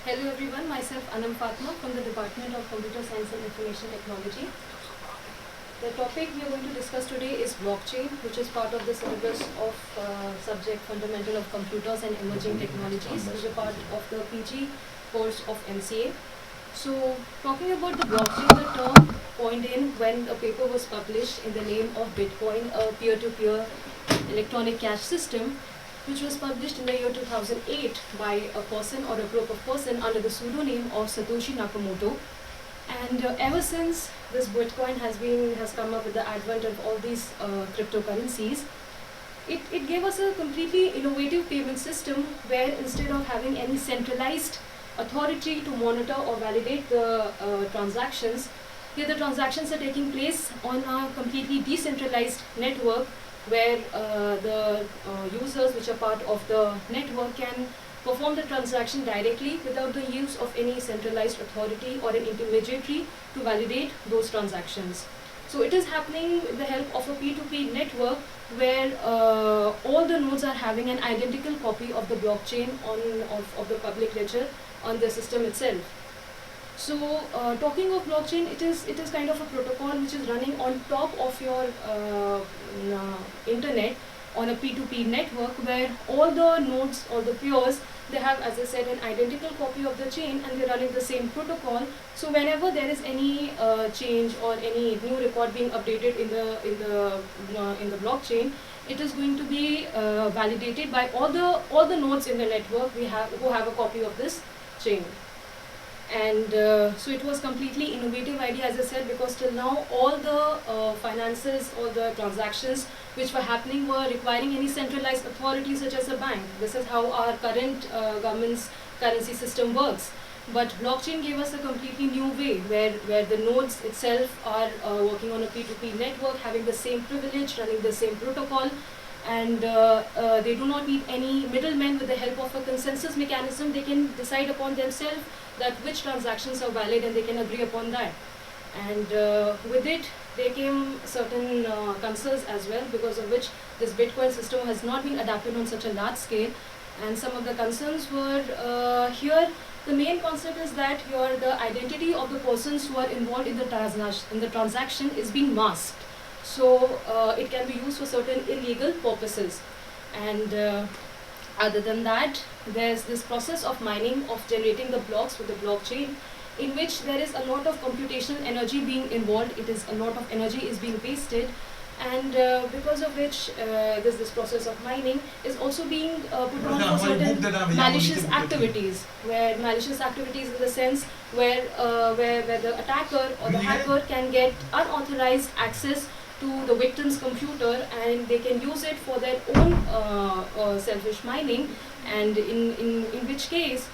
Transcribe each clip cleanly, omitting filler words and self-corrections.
Hello everyone, myself Anam Fatma from the Department of Computer Science and Information Technology. The topic we are going to discuss today is blockchain, which is part of the syllabus of subject Fundamental of Computers and Emerging Technologies, which is a part of the PG course of MCA. So, talking about the blockchain, the term coined in when a paper was published in the name of Bitcoin, a peer-to-peer electronic cash system, which was published in the year 2008 by a person or a group of person under the pseudonym of Satoshi Nakamoto. And ever since this Bitcoin has come up with the advent of all these cryptocurrencies, it gave us a completely innovative payment system where instead of having any centralized authority to monitor or validate the transactions, here the transactions are taking place on a completely decentralized network where the users which are part of the network can perform the transaction directly without the use of any centralized authority or an intermediary to validate those transactions. So it is happening with the help of a P2P network where all the nodes are having an identical copy of the blockchain of the public ledger on the system itself. So talking of blockchain, it is kind of a protocol which is running on top of your internet on a P2P network where all the nodes or the peers, they have, as I said, an identical copy of the chain and they're running the same protocol. So whenever there is any change or any new record being updated in the blockchain, it is going to be validated by all the nodes in the network who have a copy of this chain. And so it was completely innovative idea, as I said, because till now all the finances or the transactions which were happening were requiring any centralized authority such as a bank. This is how our current government's currency system works. But blockchain gave us a completely new way where the nodes itself are working on a P2P network, having the same privilege, running the same protocol, and they do not need any middlemen. With the help of a consensus mechanism, they can decide upon themselves that which transactions are valid and they can agree upon that. And with it, there came certain concerns as well, because of which this Bitcoin system has not been adapted on such a large scale. And some of the concerns were here. The main concept is that the identity of the persons who are involved in the transaction is being masked. So it can be used for certain illegal purposes. And other than that, there's this process of mining, of generating the blocks with the blockchain, in which there is a lot of computational energy being involved. It is a lot of energy is being wasted, and because of which this process of mining is also being put on for certain malicious activities, where malicious activities in the sense where the attacker or the hacker can get unauthorized access to the victim's computer, and they can use it for their own selfish mining, and in which case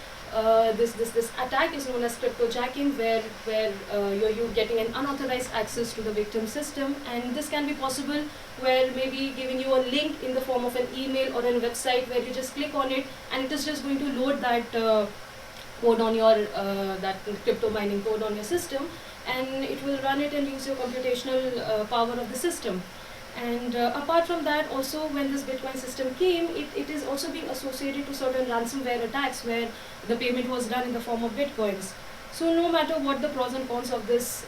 this attack is known as cryptojacking, where you're getting an unauthorized access to the victim system. And this can be possible where maybe giving you a link in the form of an email or a website where you just click on it and it is just going to load that code on your that crypto mining code on your system, and it will run it and use your computational power of the system. And apart from that, also when this Bitcoin system came, it is also being associated to certain ransomware attacks where the payment was done in the form of Bitcoins. So no matter what the pros and cons of this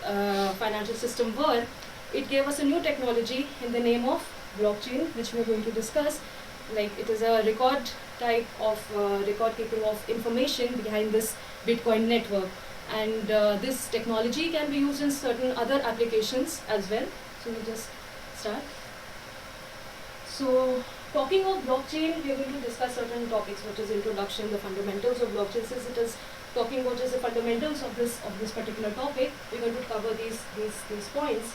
financial system were, it gave us a new technology in the name of blockchain, which we are going to discuss. Like, it is a record type of record keeping of information behind this Bitcoin network. And this technology can be used in certain other applications as well. So we'll just start. So talking of blockchain, we are going to discuss certain topics, which is introduction, the fundamentals of blockchain. Since it is talking about just the fundamentals of this particular topic, we're going to cover these points.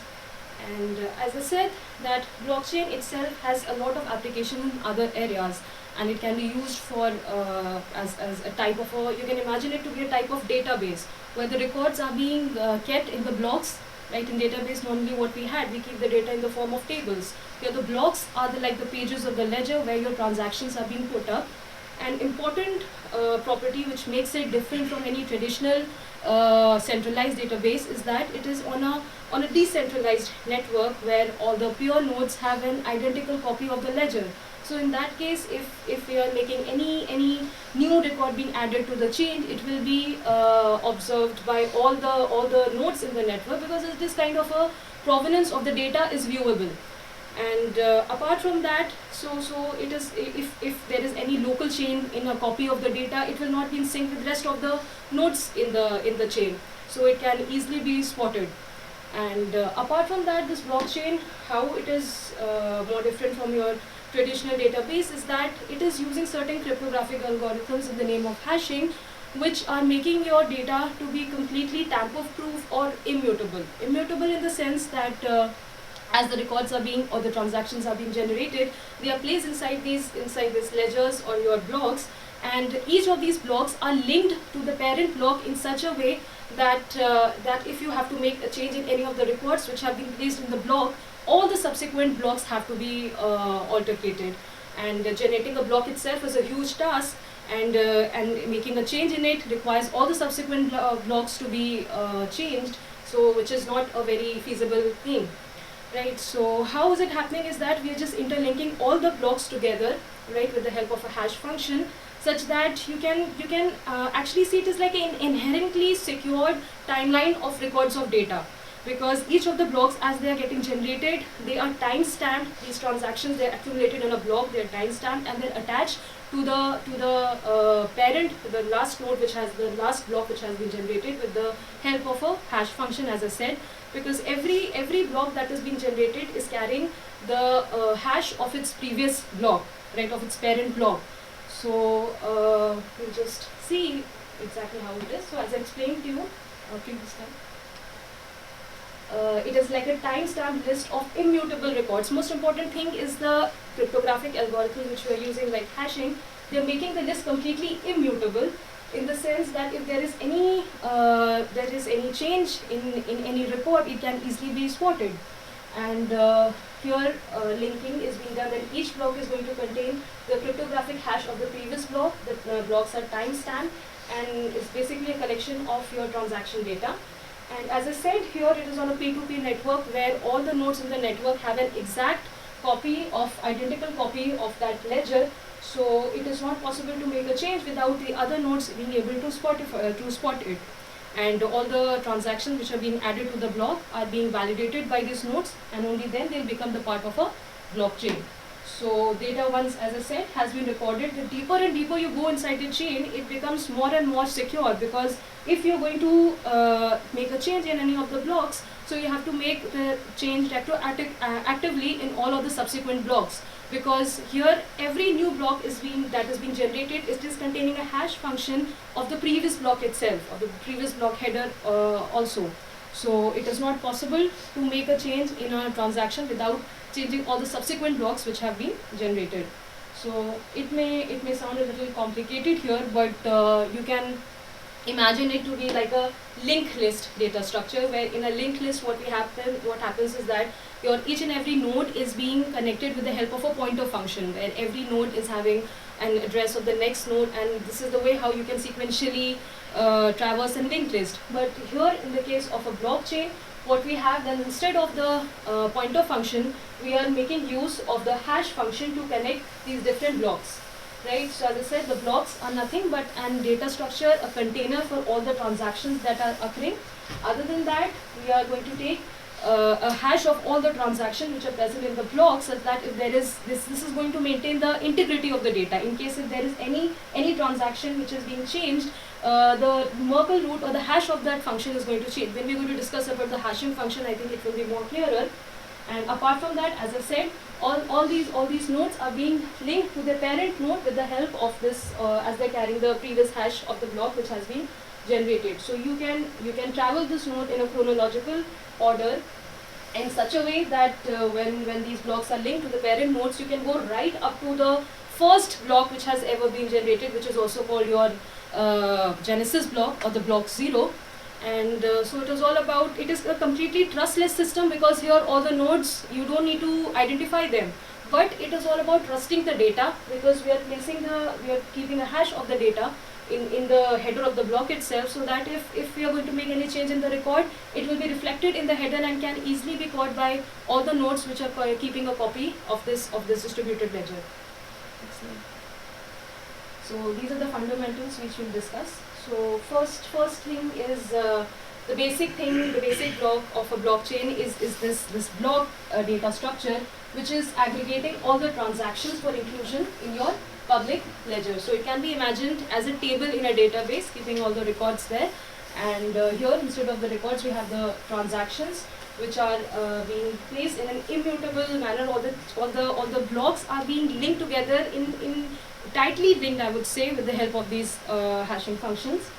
And as I said, that blockchain itself has a lot of application in other areas, and it can be used for as a type of you can imagine it to be a type of database where the records are being kept in the blocks. Right, in database, normally what we keep the data in the form of tables. Here the blocks are like the pages of the ledger where your transactions are being put up. An important property which makes it different from any traditional centralized database is that it is on a decentralized network where all the peer nodes have an identical copy of the ledger. So in that case, if we are making any new record being added to the chain, it will be observed by all the nodes in the network, because it is kind of a provenance of the data is viewable. And apart from that, so it is, if there is any local chain in a copy of the data, it will not be in sync with rest of the nodes in the chain, so it can easily be spotted. And apart from that, this blockchain, how it is more different from your traditional database is that it is using certain cryptographic algorithms in the name of hashing, which are making your data to be completely tamper-proof or immutable. Immutable in the sense that as the records are being, or the transactions are being generated, they are placed inside these ledgers or your blocks, and each of these blocks are linked to the parent block in such a way that that if you have to make a change in any of the records which have been placed in the block, all the subsequent blocks have to be altercated. And generating a block itself is a huge task, and making a change in it requires all the subsequent blocks to be changed, so which is not a very feasible thing. Right, so how is it happening is that we are just interlinking all the blocks together, right, with the help of a hash function, such that you can actually see it is like an inherently secured timeline of records of data, because each of the blocks, as they are getting generated, they are time stamped. These transactions, they are accumulated in a block, they are time stamped, and then attached to the parent, the last node, which has the last block which has been generated, with the help of a hash function, as I said, because every block that is being generated is carrying the hash of its previous block, right, of its parent block. So we'll just see exactly how it is. So as I explained to you previous time, it is like a time-stamped list of immutable records. Most important thing is the cryptographic algorithm which we are using, like hashing. They are making the list completely immutable, in the sense that if there is any change in any record, it can easily be spotted. And here linking is being done, that each block is going to contain the cryptographic hash of the previous block. The blocks are time stamped, and it's basically a collection of your transaction data. And as I said, here it is on a P2P network, where all the nodes in the network have an exact identical copy of that ledger. So it is not possible to make a change without the other nodes being able to spot it. And all the transactions which are being added to the block are being validated by these nodes, and only then they'll become the part of a blockchain. So data, once, as I said, has been recorded. The deeper and deeper you go inside the chain, it becomes more and more secure, because if you're going to make a change in any of the blocks, so you have to make the change actively in all of the subsequent blocks, because here every new block that is being generated, it is containing a hash function of the previous block itself, of the previous block header also. So it is not possible to make a change in a transaction without changing all the subsequent blocks which have been generated. So it may sound a little complicated here, but you can imagine it to be like a linked list data structure, where in a linked list what happens is that each and every node is being connected with the help of a pointer function, where every node is having an address of the next node, and this is the way how you can sequentially traverse a linked list. But here in the case of a blockchain, what we have, then instead of the pointer function, we are making use of the hash function to connect these different blocks. Right, so as I said, the blocks are nothing but an data structure, a container for all the transactions that are occurring. Other than that, we are going to take a hash of all the transactions which are present in the block, such that if there is this is going to maintain the integrity of the data. In case if there is any transaction which is being changed, the Merkle root or the hash of that function is going to change. When we are going to discuss about the hashing function, I think it will be more clearer. And apart from that, as I said, all these nodes are being linked to the parent node with the help of this, as they're carrying the previous hash of the block which has been generated. So you can travel this node in a chronological order in such a way that when these blocks are linked to the parent nodes, you can go right up to the first block which has ever been generated, which is also called your genesis block, or the block 0. And so it is all about, it is a completely trustless system, because here all the nodes, you don't need to identify them, but it is all about trusting the data, because we are keeping a hash of the data in the header of the block itself, so that if we are going to make any change in the record, it will be reflected in the header and can easily be caught by all the nodes which are keeping a copy of this distributed ledger. So these are the fundamentals which we'll discuss. So first thing is the basic thing, the basic block of a blockchain is this block data structure, which is aggregating all the transactions for inclusion in your public ledger. So it can be imagined as a table in a database, keeping all the records there. And here, instead of the records, we have the transactions, which are being placed in an immutable manner. All the blocks are being linked together in tightly linked, I would say, with the help of these hashing functions.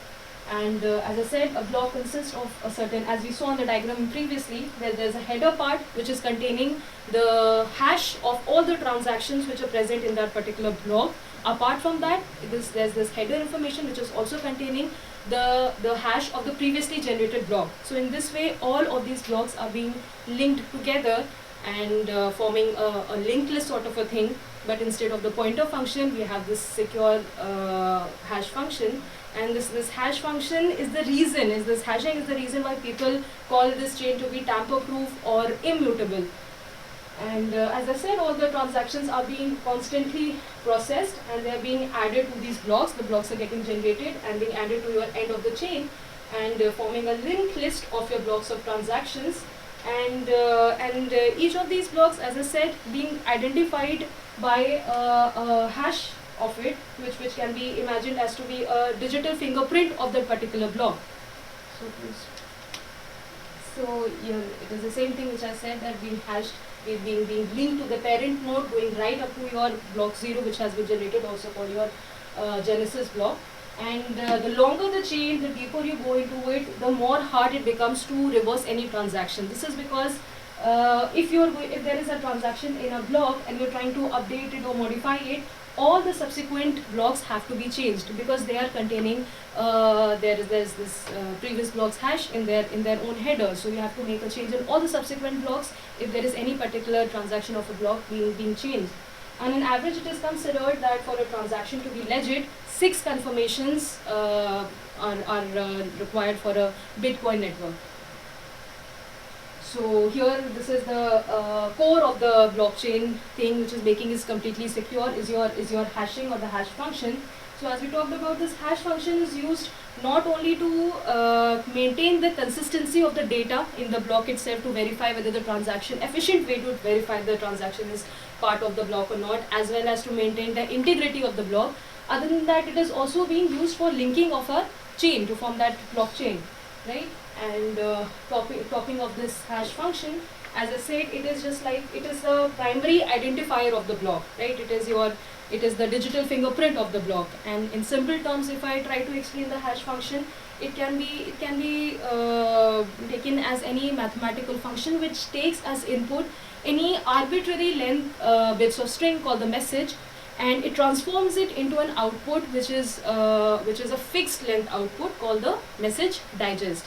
And as I said, a block consists of a certain, as we saw on the diagram previously, there's a header part which is containing the hash of all the transactions which are present in that particular block. Apart from that, there's this header information which is also containing the hash of the previously generated block. So in this way, all of these blocks are being linked together and forming a linked list sort of a thing. But instead of the pointer function, we have this secure hash function. And this hash function is the reason, this hashing is the reason why people call this chain to be tamper-proof or immutable. And as I said, all the transactions are being constantly processed and they are being added to these blocks. The blocks are getting generated and being added to your end of the chain and forming a linked list of your blocks of transactions. And each of these blocks, as I said, being identified by a hash of it, which can be imagined as to be a digital fingerprint of that particular block. So here it is the same thing which I said, that being hashed, being linked to the parent node, going right up to your block 0, which has been generated also for your genesis block. And the longer the chain, the deeper you go into it, the more hard it becomes to reverse any transaction. This is because if there is a transaction in a block and you're trying to update it or modify it, all the subsequent blocks have to be changed because they are containing there's this previous block's hash in their own header. So you have to make a change in all the subsequent blocks if there is any particular transaction of a block being changed. And on average, it is considered that for a transaction to be legit, 6 confirmations are required for a Bitcoin network. So here, this is the core of the blockchain thing, which is making it completely secure, is your hashing or the hash function. So as we talked about, this hash function is used not only to maintain the consistency of the data in the block itself, to verify whether the transaction, efficient way to verify the transaction is part of the block or not, as well as to maintain the integrity of the block. Other than that, it is also being used for linking of a chain to form that blockchain, right? And talking of this hash function, as I said, it is just like, it is the primary identifier of the block, right? It is the digital fingerprint of the block. And in simple terms, if I try to explain the hash function, it can be taken as any mathematical function which takes as input any arbitrary length bits of string called the message, and it transforms it into an output which is a fixed length output called the message digest.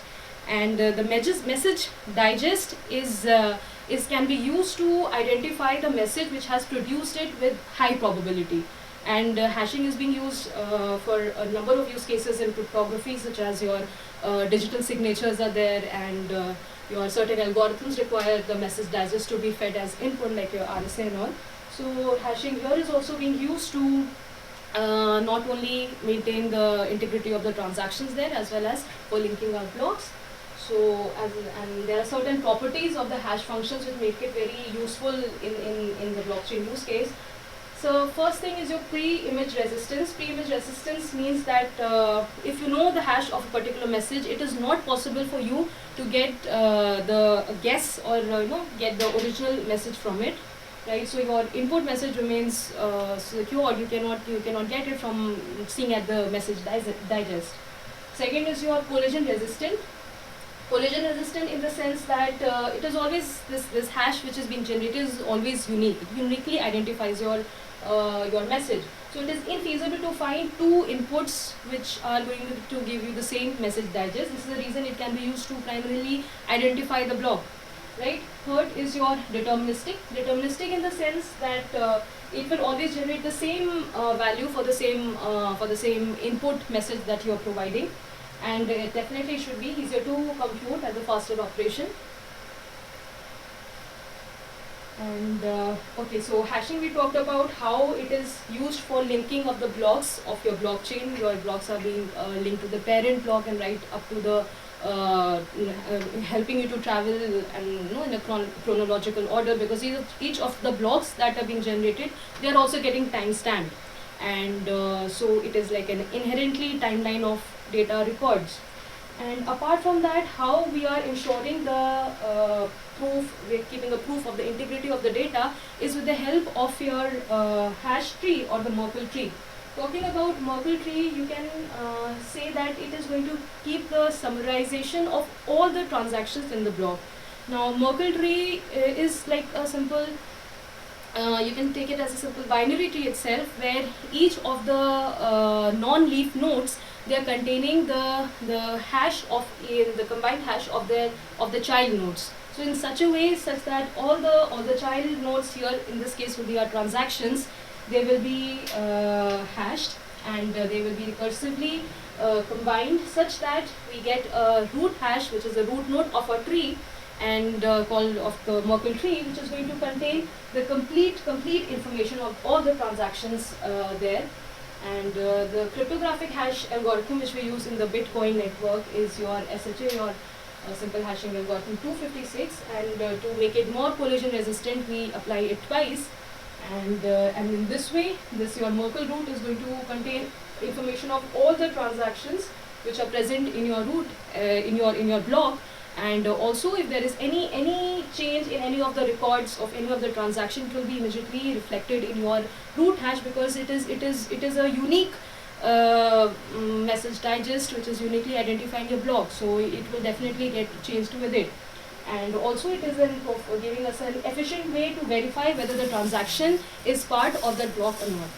And the message digest can be used to identify the message which has produced it with high probability. And hashing is being used for a number of use cases in cryptography, such as your digital signatures are there, and your certain algorithms require the message digest to be fed as input, like your RSA and all. So hashing here is also being used to not only maintain the integrity of the transactions there, as well as for linking our blocks. So, and there are certain properties of the hash functions which make it very useful in the blockchain use case. So first thing is your pre-image resistance. Pre-image resistance means that if you know the hash of a particular message, it is not possible for you to get the guess or get the original message from it, right? So your input message remains secure. You cannot get it from seeing at the message digest. Second is your collision resistant. Collision resistant in the sense that it is always this hash which is being generated is always unique. It uniquely identifies your message. So it is infeasible to find two inputs which are going to give you the same message digest. This is the reason it can be used to primarily identify the block, right? Third is your deterministic. Deterministic in the sense that it will always generate the same value for the same input message that you are providing. And it definitely should be easier to compute as a faster operation. And okay, so hashing, we talked about how it is used for linking of the blocks of your blockchain. Your blocks are being linked to the parent block and right up to the helping you to travel and in a chronological order, because each of the blocks that are being generated, they are also getting time stamped, and so it is like an inherently timeline of data records. And apart from that, how we are ensuring the we're keeping a proof of the integrity of the data is with the help of your hash tree or the Merkle tree. Talking about Merkle tree, you can say that it is going to keep the summarization of all the transactions in the block. Now, Merkle tree is like a simple, you can take it as a simple binary tree itself, where each of the non-leaf nodes, they are containing the hash of the combined hash of the child nodes. So in such a way, such that all the child nodes here, in this case will be our transactions, they will be hashed, and they will be recursively combined, such that we get a root hash, which is the root node of a tree, and called of the Merkle tree, which is going to contain the complete information of all the transactions there. And the cryptographic hash algorithm which we use in the Bitcoin network is your SHA, your simple hashing algorithm 256, and to make it more collision resistant, we apply it twice. And in this way, this your Merkle root is going to contain information of all the transactions which are present in your root, in your block. And also, if there is any change in any of the records of any of the transaction, it will be immediately reflected in your root hash, because it is a unique message digest which is uniquely identifying your block, so it will definitely get changed with it. And also, it is giving us an efficient way to verify whether the transaction is part of that block or not.